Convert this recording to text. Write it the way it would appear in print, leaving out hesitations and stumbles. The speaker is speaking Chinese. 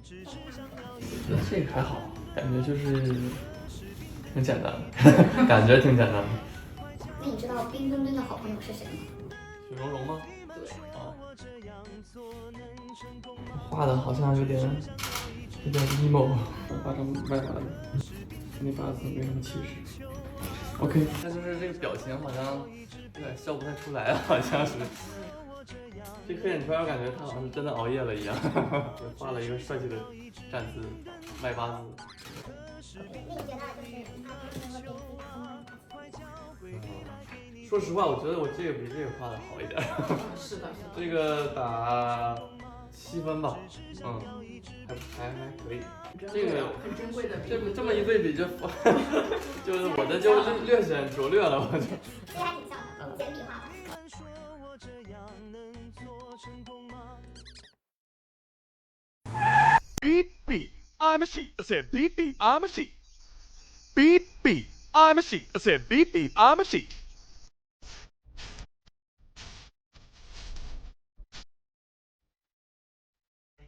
觉得这个还好，感觉就是挺简单的，感觉挺简单的。那你知道冰墩墩的好朋友是谁吗？雪融融吗？对，啊，画的好像有点 emo，画成外八字，那八字没什么气势。OK，但就是这个表情好像有点笑不太出来，好像是。这黑眼圈感觉他好像是真的熬夜了一样，画了一个帅气的站姿，外八字。那你觉得就是他能够给自己说实话，我觉得我这个比这个画的好一点。是的，这个打7分吧，还可以。这个很珍贵的，这么一对比就，就是我的就是略显拙劣了，我就。其实还挺像的，简笔画吧。Beat beat, I'm a C. I said beat beat, I'm a C. Beat beat, I'm a C. I said beat beat, I'm a C.